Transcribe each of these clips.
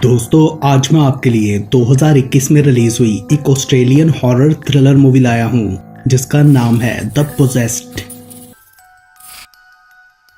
दोस्तों, आज मैं आपके लिए 2021 में रिलीज हुई एक ऑस्ट्रेलियन हॉरर थ्रिलर मूवी लाया हूँ जिसका नाम है द पोजेस्ड।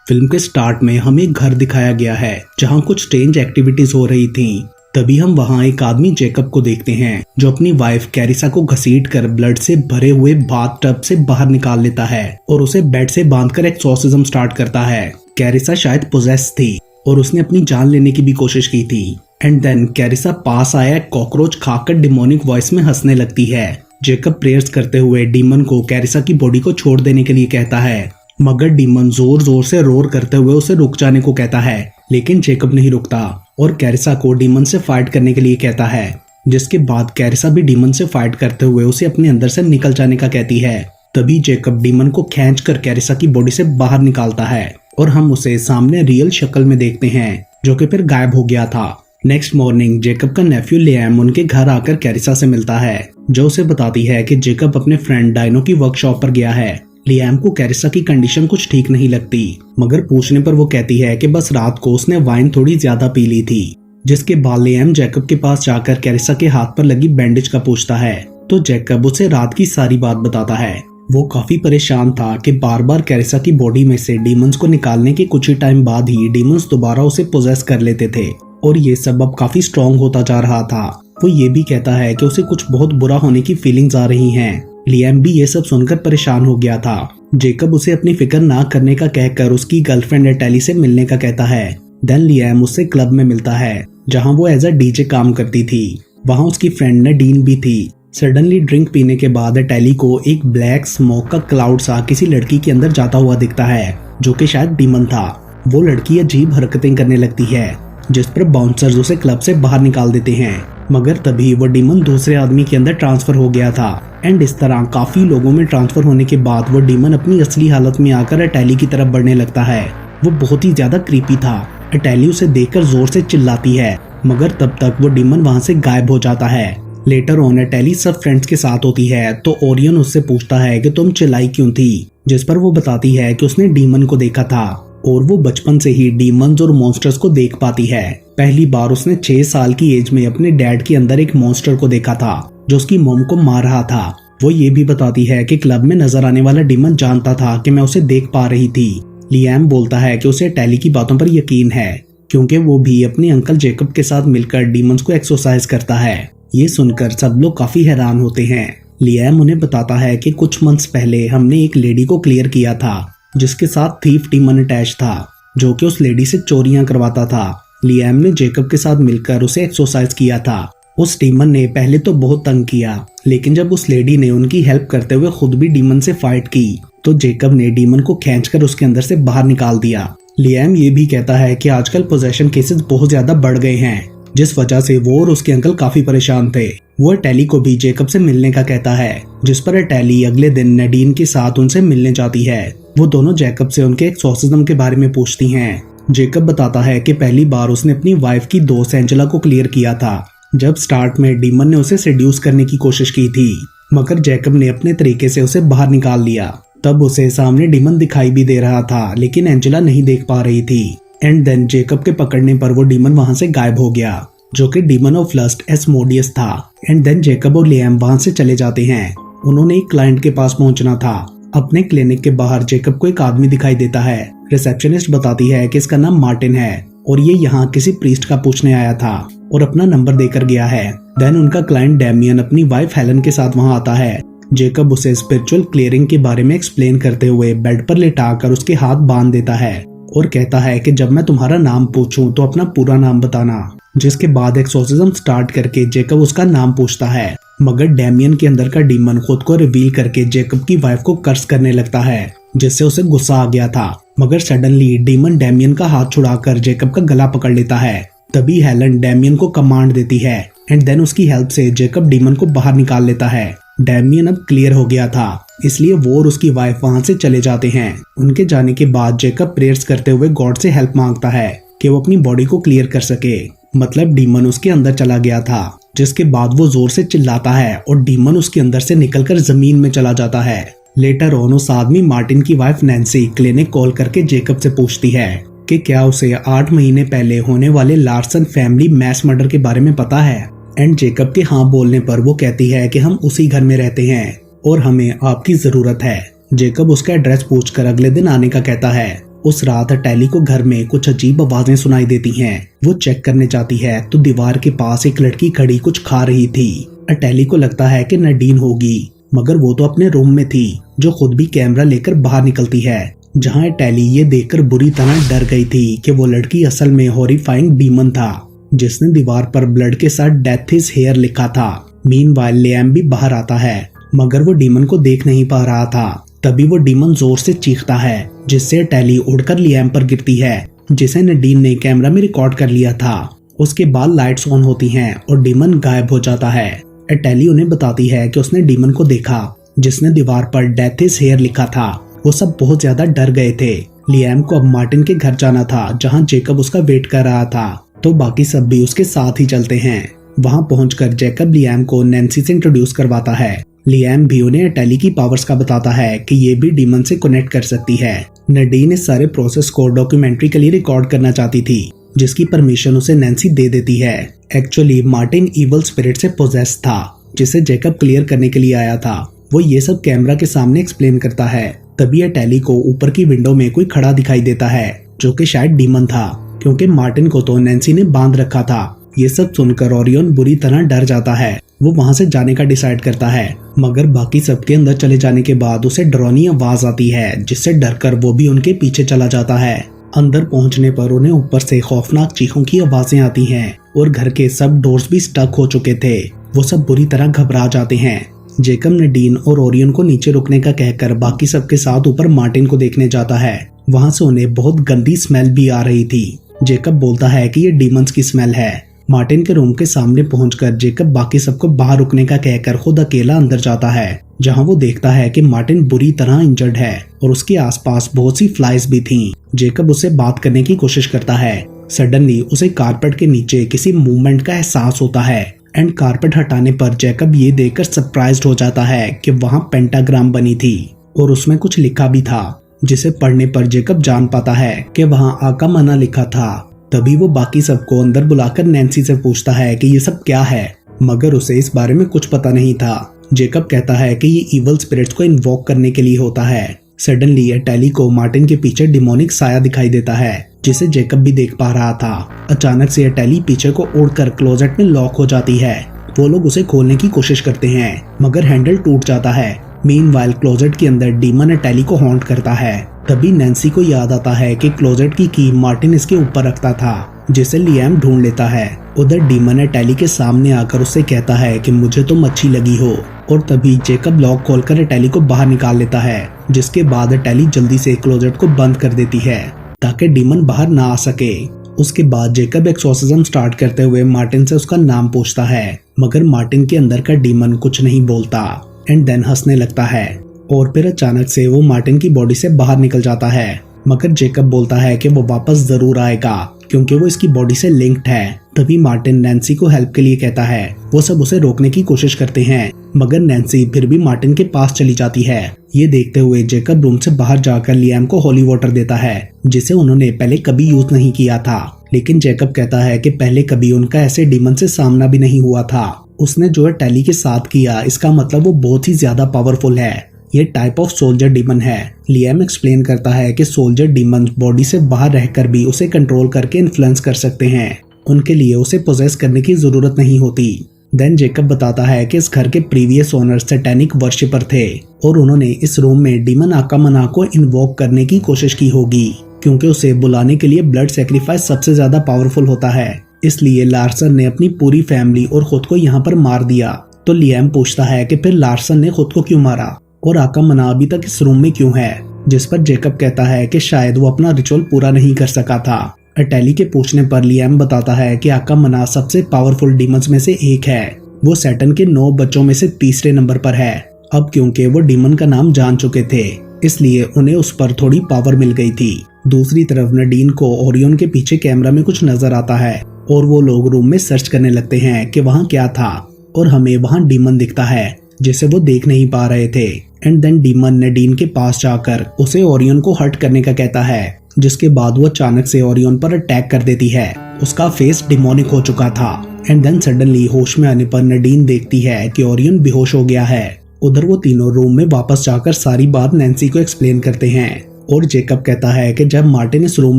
फिल्म के स्टार्ट में हमें एक घर दिखाया गया है जहाँ कुछ स्ट्रेंज एक्टिविटीज हो रही थी। तभी हम वहाँ एक आदमी जेकब को देखते हैं जो अपनी वाइफ कैरिसा को घसीट कर ब्लड से भरे हुए बाथ टब से बाहर निकाल लेता है और उसे बेड से बांधकर एक्सॉर्सिज्म स्टार्ट करता है। कैरिसा शायद पोजेस थी और उसने अपनी जान लेने की भी कोशिश की थी। एंड देन कैरिसा पास आया कॉकरोच खाकर डिमोनिक वॉइस में हंसने लगती है। जेकब प्रेयर्स करते हुए डीमन को कैरिसा की बॉडी को छोड़ देने के लिए कहता है, मगर डीमन जोर जोर से रोर करते हुए उसे रुक जाने को कहता है, लेकिन जेकब नहीं रुकता और कैरिसा को डीमन से फाइट करने के लिए कहता है। जिसके बाद कैरिसा भी डीमन से फाइट करते हुए उसे अपने अंदर से निकल जाने का कहती है। तभी जेकब डीमन को खींचकर कैरिसा की बॉडी से बाहर निकालता है और हम उसे सामने रियल शक्ल में देखते हैं जो कि फिर गायब हो गया था। नेक्स्ट मॉर्निंग जेकब का नेफ्यू लियाम उनके घर आकर कैरिसा से मिलता है जो उसे बताती है कि जेकब अपने फ्रेंड डायनो की वर्कशॉप पर गया है। लियाम को कैरिसा की कंडीशन कुछ ठीक नहीं लगती, मगर पूछने पर वो कहती है कि बस रात को उसने वाइन थोड़ी ज्यादा पी ली थी। जिसके बाद लियाम जेकब के पास जाकर कैरिसा के हाथ पर लगी बैंडेज का पूछता है तो जेकब उसे रात की सारी बात बताता है। वो काफी परेशान था कि बार बार कैरिसा की बॉडी में से डीमंस को निकालने के कुछ ही टाइम बाद ही डीमंस दोबारा उसे पोजेस कर लेते थे और ये सब अब काफी स्ट्रॉन्ग होता जा रहा था। वो ये भी कहता है कि उसे कुछ बहुत बुरा होने की फीलिंग्स आ रही हैं। लियाम भी ये सब सुनकर परेशान हो गया था। जेकब उसे अपनी फिक्र ना करने का कहकर उसकी गर्लफ्रेंड एटेली से मिलने का कहता है। देन लियाम उससे क्लब में मिलता है जहां वो एज अ डीजे काम करती थी। वहां उसकी फ्रेंड नडीन भी थी। सडनली ड्रिंक पीने के बाद एटेली को एक ब्लैक स्मोक का क्लाउड सा किसी लड़की के अंदर जाता हुआ दिखता है जो कि शायद डीमन था। वो लड़की अजीब हरकतें करने लगती है जिस पर बाउंसर्स उसे क्लब से बाहर निकाल देते हैं, मगर तभी वो डीमन दूसरे आदमी के अंदर ट्रांसफर हो गया था। एंड इस तरह काफी लोगों में ट्रांसफर होने के बाद वो डीमन अपनी असली हालत में आकर एटेली की तरफ बढ़ने लगता है। वो बहुत ही ज्यादा क्रीपी था। एटेली उसे देखकर जोर से चिल्लाती है, मगर तब तक वो डीमन वहाँ से गायब हो जाता है। लेटर ऑन एटेली सब फ्रेंड्स के साथ होती है तो ओरियन उससे पूछता है कि तुम चिल्लाई क्यों थी, जिस पर वो बताती है कि उसने डीमन को देखा था और वो बचपन से ही डीमंस और मॉन्स्टर्स को देख पाती है। पहली बार उसने 6 साल की एज में अपने डैड के अंदर एक मॉन्स्टर को देखा था जो उसकी मॉम को मार रहा था। वो ये भी बताती है कि क्लब में नजर आने वाला डीमन जानता था कि मैं उसे देख पा रही थी। लियाम बोलता है कि उसे एटेली की बातों पर यकीन है क्योंकि वो भी अपने अंकल जेकब के साथ मिलकर डीमंस को एक्सरसाइज करता है। ये सुनकर सब लोग काफी हैरान होते हैं। लियाम उन्हें बताता है कि कुछ मंथ्स पहले हमने एक लेडी को क्लियर किया था जिसके साथ थीफ डीमन अटैच था जो कि उस लेडी से चोरियां करवाता था। लियाम ने जेकब के साथ मिलकर उसे एक्सरसाइज किया था। उस डीमन ने पहले तो बहुत तंग किया, लेकिन जब उस लेडी ने उनकी हेल्प करते हुए खुद भी डीमन से फाइट की तो जेकब ने डीमन को खींचकर उसके अंदर से बाहर निकाल दिया। लियाम ये भी कहता है कि आजकल पोजेशन केसेस बहुत ज्यादा बढ़ गए हैं जिस वजह से वो और उसके अंकल काफी परेशान थे। वो एटेली को भी जेकब से मिलने का कहता है, जिस पर एटेली अगले दिन नडीन के साथ उनसे मिलने जाती है। वो दोनों जेकब से उनके एक्सॉर्सिज्म के बारे में पूछती हैं। जेकब बताता है कि पहली बार उसने अपनी वाइफ की दोस्त एंजेला को क्लियर किया था जब स्टार्ट में डीमन ने उसे सेड्यूस करने की कोशिश की थी, मगर जेकब ने अपने तरीके से उसे बाहर निकाल लिया। तब उसे सामने डीमन दिखाई भी दे रहा था लेकिन एंजेला नहीं देख पा रही थी। एंड देन जेकब के पकड़ने पर वो डीमन वहां से गायब हो गया जो कि डीमन ऑफ लस्ट एस्मोडियस था। एंड देन जेकब और लियाम वहां से चले जाते हैं। उन्होंने एक क्लाइंट के पास पहुंचना था। अपने क्लिनिक के बाहर जेकब को एक आदमी दिखाई देता है। रिसेप्शनिस्ट बताती है कि इसका नाम मार्टिन है और ये यहाँ किसी प्रीस्ट का पूछने आया था और अपना नंबर देकर गया है। देन उनका क्लाइंट डैमियन अपनी वाइफ हेलन के साथ वहाँ आता है। जेकब उसे स्पिरिचुअल क्लियरिंग के बारे में एक्सप्लेन करते हुए बेड पर लेटाकर उसके हाथ बांध देता है और कहता है कि जब मैं तुम्हारा नाम पूछूं तो अपना पूरा नाम बताना। जिसके बाद एक्सॉर्सिज्म स्टार्ट करके जेकब उसका नाम पूछता है, मगर डैमियन के अंदर का डीमन खुद को रिवील करके जेकब की वाइफ को कर्स करने लगता है जिससे उसे गुस्सा आ गया था। मगर सडनली डीमन डैमियन का हाथ छुड़ाकर जेकब का गला पकड़ लेता है। तभी हेलन डैमियन को कमांड देती है एंड देन उसकी हेल्प से जेकब डीमन को बाहर निकाल लेता है। डैमियन अब क्लियर हो गया था इसलिए वो और उसकी वाइफ वहां से चले जाते हैं। उनके जाने के बाद जेकब प्रेयर्स करते हुए गॉड से हेल्प मांगता है कि वो अपनी बॉडी को क्लियर कर सके। मतलब डीमन उसके अंदर चला गया था, जिसके बाद वो जोर से चिल्लाता है और डीमन उसके अंदर से निकलकर जमीन में चला जाता है। लेटर ऑन उस आदमी मार्टिन की वाइफ नैन्सी क्लिनिक कॉल करके जेकब से पूछती है कि क्या उसे 8 महीने पहले होने वाले लार्सन फैमिली मैस मर्डर के बारे में पता है। एंड जेकब के हाँ बोलने पर वो कहती है कि हम उसी घर में रहते हैं और हमें आपकी जरूरत है। जेकब उसका एड्रेस पूछकर अगले दिन आने का कहता है। उस रात टैली को घर में कुछ अजीब आवाजें सुनाई देती हैं। वो चेक करने जाती है तो दीवार के पास एक लड़की खड़ी कुछ खा रही थी। टैली को लगता है कि नडीन होगी, मगर वो तो अपने रूम में थी, जो खुद भी कैमरा लेकर बाहर निकलती है, जहां टैली ये देखकर बुरी तरह डर गई थी कि वो लड़की असल में हॉरिफाइंग डीमन था, जिसने दीवार पर ब्लड के साथ डेथ इज हेयर लिखा था। मीनवाइल लियाम भी बाहर आता है, मगर वो डीमन को देख नहीं पा रहा था। तभी वो डीमन जोर से चीखता है, जिससे टैली उड़कर लियाम पर गिरती है, जिसे नडीन ने कैमरा में रिकॉर्ड कर लिया था। उसके बाद लाइट्स ऑन होती हैं और डीमन गायब हो जाता है। टैली उन्हें बताती है कि उसने डीमन को देखा, जिसने दीवार पर डेथ इज हेयर लिखा था। वो सब बहुत ज्यादा डर गए थे। लियाम को अब मार्टिन के घर जाना था, जहाँ जेकब उसका वेट कर रहा था, तो बाकी सब भी उसके साथ ही चलते हैं। वहाँ पहुंचकर जेकब लियाम को नैन्सी से इंट्रोड्यूस करवाता है। लियाम भी उन्हें टैली की पावर्स का बताता है कि ये भी डीमन से कनेक्ट कर सकती है। नडीन इस सारे प्रोसेस को डॉक्यूमेंट्री के लिए रिकॉर्ड करना चाहती थी, जिसकी परमिशन उसे नैन्सी दे देती है। एक्चुअली मार्टिन इवल स्पिरिट से पोजेस था, जिसे जेकब क्लियर करने के लिए आया था। वो ये सब कैमरा के सामने एक्सप्लेन करता है। तभी टैली को ऊपर की विंडो में कोई खड़ा दिखाई देता है, जो कि शायद डीमन था, क्योंकि मार्टिन को तो नैन्सी ने बांध रखा था। ये सब सुनकर ओरियन बुरी तरह डर जाता है। वो वहाँ से जाने का डिसाइड करता है, मगर बाकी सबके अंदर चले जाने के बाद उसे डरावनी आवाज आती है, जिससे डरकर वो भी उनके पीछे चला जाता है। अंदर पहुंचने पर उन्हें ऊपर से खौफनाक चीखों की आवाजें आती हैं और घर के सब डोर्स भी स्टक हो चुके थे। वो सब बुरी तरह घबरा जाते हैं। जेकब नडीन और ओरियन को नीचे रुकने का कहकर बाकी सबके साथ ऊपर मार्टिन को देखने जाता है। वहाँ से उन्हें बहुत गंदी स्मेल भी आ रही थी। जेकब बोलता है कि ये डीमंस की स्मेल है। मार्टिन के रूम के सामने पहुंचकर जेकब बाकी सबको बाहर रुकने का कहकर खुद अकेला अंदर जाता है, जहां वो देखता है कि मार्टिन बुरी तरह इंजर्ड है और उसके आसपास बहुत सी फ्लाइज भी थीं। जेकब उससे बात करने की कोशिश करता है। सडनली उसे कारपेट के नीचे किसी मूवमेंट का एहसास होता है एंड कारपेट हटाने पर जेकब ये देखकर सरप्राइज्ड हो जाता है कि वहाँ पेंटाग्राम बनी थी और उसमें कुछ लिखा भी था, जिसे पढ़ने पर जेकब जान पाता है कि वहाँ आका मना लिखा था। तभी वो बाकी सबको अंदर बुलाकर नैन्सी से पूछता है कि ये सब क्या है, मगर उसे इस बारे में कुछ पता नहीं था। जेकब कहता है कि ये इवल स्पिरिट्स को इन्वोक करने के लिए होता है। सडनली टैली को मार्टिन के पीछे डिमोनिक साया दिखाई देता है, जिसे जेकब भी देख पा रहा था। अचानक से टैली पीछे को उड़कर क्लोजेट में लॉक हो जाती है। वो लोग उसे खोलने की कोशिश करते हैं, मगर हैंडल टूट जाता है। मीनवाइल क्लोजेट के अंदर डीमन टैली को हॉन्ट करता है। तभी नैन्सी को याद आता है कि क्लोजेट की मार्टिन इसके ऊपर रखता था, जिसे लियाम ढूंढ लेता है। उधर डीमन टैली के सामने आकर उससे कहता है कि मुझे तुम अच्छी लगी हो, और तभी जेकब लॉक खोलकर टैली को बाहर निकाल लेता है, जिसके बाद टैली जल्दी से क्लोजेट को बंद कर देती है ताकि डीमन बाहर ना आ सके। उसके बाद जेकब एक्सोर्सिज्म स्टार्ट करते हुए मार्टिन से उसका नाम पूछता है, मगर मार्टिन के अंदर का डीमन कुछ नहीं बोलता एंड देन हंसने लगता है, और फिर अचानक से वो मार्टिन की बॉडी से बाहर निकल जाता है। मगर जेकब बोलता है कि वो वापस जरूर आएगा, क्योंकि वो इसकी बॉडी से लिंक्ड है। तभी मार्टिन नैन्सी को हेल्प के लिए कहता है। वो सब उसे रोकने की कोशिश करते हैं, मगर नैन्सी फिर भी मार्टिन के पास चली जाती है। ये देखते हुए जेकब रूम से बाहर जाकर लियाम को होली वाटर देता है, जिसे उन्होंने पहले कभी यूज नहीं किया था। लेकिन जेकब कहता है कि पहले कभी उनका ऐसे डीमन से सामना भी नहीं हुआ था। उसने जो टैली के साथ किया, इसका मतलब वो बहुत ही ज्यादा पावरफुल है। ये टाइप ऑफ सोल्जर डीमन है। लियाम एक्सप्लेन करता है कि सोल्जर डीमन बॉडी से बाहर रहकर भी उसे कंट्रोल करके इन्फ्लुएंस कर सकते हैं। उनके लिए उसे पोजेस करने की जरूरत नहीं होती। देन जेकब बताता है कि इस घर के प्रीवियस ओनर सैटेनिक वर्शिपर थे और उन्होंने इस रूम में डीमन आकामना को इन्वोक करने की कोशिश की होगी, क्योंकि उसे बुलाने के लिए ब्लड सेक्रीफाइस सबसे ज्यादा पावरफुल होता है। इसलिए लार्सन ने अपनी पूरी फैमिली और खुद को यहाँ पर मार दिया। तो लियाम पूछता है कि फिर लार्सन ने खुद को क्यों मारा और आकामना अभी तक इस रूम में क्यों है, जिस पर जेकब कहता है कि शायद वो अपना रिचुअल पूरा नहीं कर सका था। टैली के पूछने पर लियाम बताता है कि आकामना सबसे पावरफुल डीमंस में से एक है। वो सैटर्न के 9 बच्चों में से तीसरे नंबर पर है। अब क्योंकि वो डीमन का नाम जान चुके थे, इसलिए उन्हें उस पर थोड़ी पावर मिल गई थी। दूसरी तरफ नडीन को ओरियन के पीछे कैमरा में कुछ नजर आता है और वो लोग रूम में सर्च करने लगते हैं कि वहाँ क्या था, और हमें वहाँ डीमन दिखता है जिसे वो देख नहीं पा रहे थे। एंड देन डीमन नडीन के पास जाकर उसे ओरियन को हर्ट करने का कहता है, जिसके बाद वो अचानक से ओरियन पर अटैक कर देती है। उसका फेस डिमोनिक हो चुका था। एंड देन सडनली होश में आने पर नडीन देखती है कि ओरियन बेहोश हो गया है। उधर वो तीनों रूम में वापस जाकर सारी बात नैन्सी को एक्सप्लेन करते हैं और जेकब कहता है कि जब मार्टिन इस रूम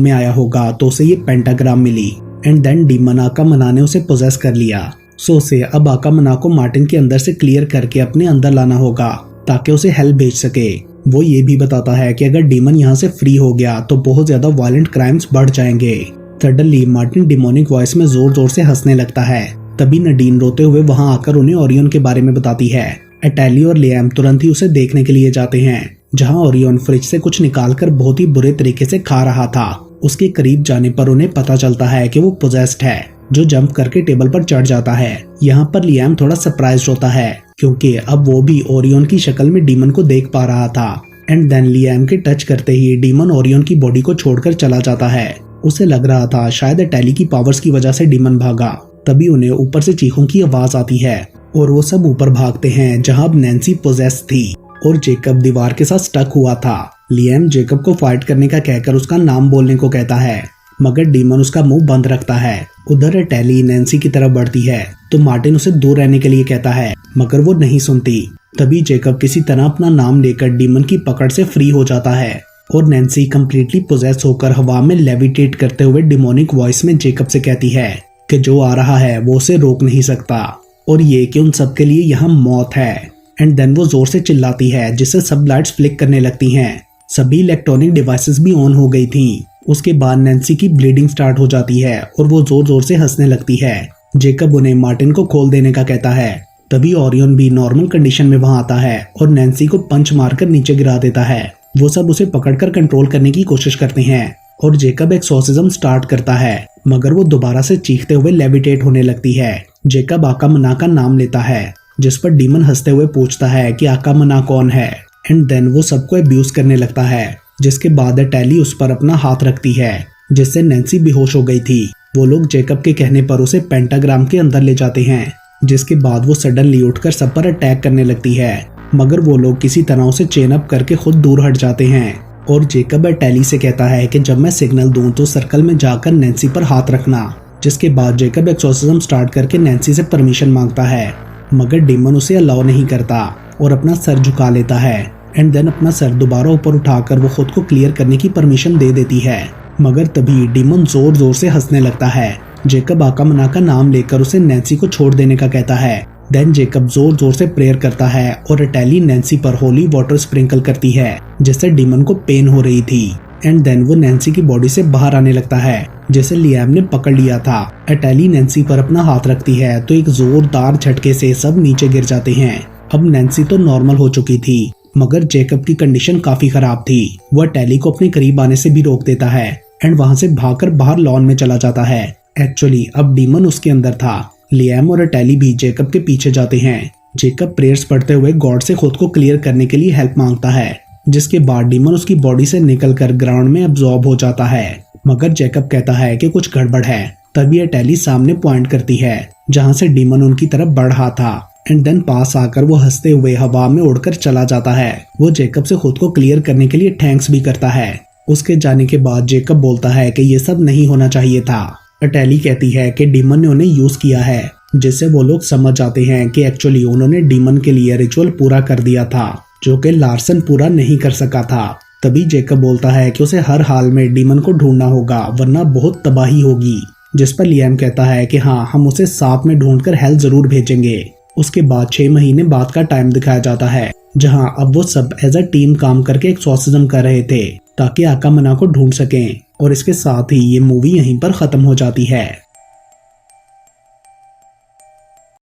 में आया होगा तो उसे ये पेंटाग्राम मिली। एंड देन डीमन आकामना ने उसे पोजेस कर लिया। सो उसे अब आकामना को मार्टिन के अंदर से क्लियर करके अपने अंदर लाना होगा ताकि उसे हेल्प भेज सके। वो ये भी बताता है कि अगर डीमन यहाँ से फ्री हो गया तो बहुत ज्यादा वायलेंट क्राइम्स बढ़ जाएंगे। सडनली मार्टिन डिमोनिक वॉइस में जोर जोर से हंसने लगता है। तभी नडीन रोते हुए वहाँ आकर उन्हें ओरियन के बारे में बताती है। एटैली और लियाम तुरंत ही उसे देखने के लिए जाते हैं, जहाँ ओरियन फ्रिज से कुछ निकालकर बहुत ही बुरे तरीके से खा रहा था। उसके करीब जाने पर उन्हें पता चलता है कि वो पोजेस्ड है, जो जंप करके टेबल पर चढ़ जाता है। यहाँ पर लियाम थोड़ा सरप्राइज होता है क्योंकि अब वो भी ओरियन की शक्ल में डीमन को देख पा रहा था। एंड देन लियाम के टच करते ही डीमन ओरियन की बॉडी को छोड़कर चला जाता है। उसे लग रहा था शायद एटैली की पावर्स की वजह से डीमन भागा। तभी उन्हें ऊपर से चीखों की आवाज आती है और वो सब ऊपर भागते हैं, जहाँ अब नैन्सी पोजेस थी और जेकब दीवार के साथ स्टक हुआ था। लियाम जेकब को फाइट करने का कहकर उसका नाम बोलने को कहता है, मगर डीमन उसका मुंह बंद रखता है। उधर एटैली नैन्सी की तरफ बढ़ती है तो मार्टिन उसे दूर रहने के लिए कहता है, मगर वो नहीं सुनती। तभी जेकब किसी तरह अपना नाम लेकर डीमन की पकड़ से फ्री हो जाता है और नैन्सी कंप्लीटली पोजेस होकर हवा में लेविटेट करते हुए डिमोनिक वॉइस में जेकब से कहती है कि जो आ रहा है वो उसे रोक नहीं सकता और ये कि उन सबके लिए यहाँ मौत है। एंड देन वो जोर से चिल्लाती है, जिससे सब लाइट्स फ्लिक करने लगती हैं। सभी इलेक्ट्रॉनिक डिवाइसेस भी ऑन हो गई थीं। उसके बाद नैन्सी की ब्लीडिंग स्टार्ट हो जाती है और वो जोर जोर से हंसने लगती है। जेकब उन्हें मार्टिन को खोल देने का कहता है। तभी ओरियन भी नॉर्मल कंडीशन में वहां आता है और नैन्सी को पंच मारकर नीचे गिरा देता है। वो सब उसे पकड़कर कंट्रोल करने की कोशिश करते हैं और जेकब एक्सोर्सिज्म स्टार्ट करता है, मगर वो दोबारा से चीखते हुए लेविटेट होने लगती है। जेकब आकामना का नाम लेता है, जिस पर डीमन हंसते हुए पूछता है कि आकामना कौन है। एंड देन वो सबको अब्यूज करने लगता है, जिसके बाद एटैली उस पर अपना हाथ रखती है, जिससे नैन्सी बेहोश हो गई थी। वो लोग जेकब के कहने पर उसे पेंटाग्राम के अंदर ले जाते हैं, जिसके बाद वो सडनली उठकर सब पर अटैक करने लगती है, मगर वो लोग किसी तरह उसे चेन अप करके खुद दूर हट जाते हैं। और जेकब एटैली से कहता है कि जब मैं सिग्नल दूं तो सर्कल में जाकर नैन्सी पर हाथ रखना। जिसके बाद जेकब एक्सोर्सिज्म स्टार्ट करके नैन्सी से परमिशन मांगता है, मगर डीमन उसे अलाउ नहीं करता और अपना सर झुका लेता है। एंड देन अपना सर दोबारा ऊपर उठाकर वो खुद को क्लियर करने की परमिशन दे देती है, मगर तभी डीमन जोर जोर से हंसने लगता है। जेकब आकामना का नाम लेकर उसे नैन्सी को छोड़ देने का कहता है। देन जेकब जोर जोर से प्रेयर करता है और एटैली नैन्सी पर होली वाटर स्प्रिंकल करती है, जिससे डीमन को पेन हो रही थी। एंड देन वो नैन्सी की बॉडी से बाहर आने लगता है, जैसे लियाम ने पकड़ लिया था। एटैली नैन्सी पर अपना हाथ रखती है तो एक जोरदार झटके से सब नीचे गिर जाते हैं। अब नैन्सी तो नॉर्मल हो चुकी थी, मगर जेकब की कंडीशन काफी खराब थी। वह एटैली को अपने करीब आने से भी रोक देता है एंड वहां से भागकर बाहर लॉन में चला जाता है। एक्चुअली अब डीमन उसके अंदर था। लियाम और एटैली भी जेकब के पीछे जाते हैं। जेकब प्रेयर्स पढ़ते हुए गॉड से खुद को क्लियर करने के लिए हेल्प मांगता है, जिसके बाद डीमन उसकी बॉडी से निकलकर ग्राउंड में अब्सॉर्ब हो जाता है, मगर जेकब कहता है कि कुछ गड़बड़ है। तभी एटैली सामने पॉइंट करती है, जहां से डीमन उनकी तरफ बढ़ रहा था। एंड देन पास आकर वो हंसते हुए हवा में उड़कर चला जाता है। वो जेकब से खुद को क्लियर करने के लिए थैंक्स भी करता है। उसके जाने के बाद जेकब बोलता है कि ये सब नहीं होना चाहिए था। एटैली कहती है कि डीमन ने उन्हें यूज किया है, जिससे वो लोग समझ जाते हैं कि एक्चुअली उन्होंने डीमन के लिए रिचुअल पूरा कर दिया था, जो कि लार्सन पूरा नहीं कर सका था। तभी जेकब बोलता है कि उसे हर हाल में डीमन को ढूंढना होगा, वरना बहुत तबाही होगी। जिस पर लियाम कहता है कि हाँ, हम उसे साथ में ढूंढकर हेल जरूर भेजेंगे। उसके बाद 6 महीने बाद का टाइम दिखाया जाता है, जहाँ अब वो सब एज अ टीम काम करके एक्सोर्सिज्म कर रहे थे ताकि आकामना को ढूंढ सकें। और इसके साथ ही ये मूवी यहीं पर खत्म हो जाती है।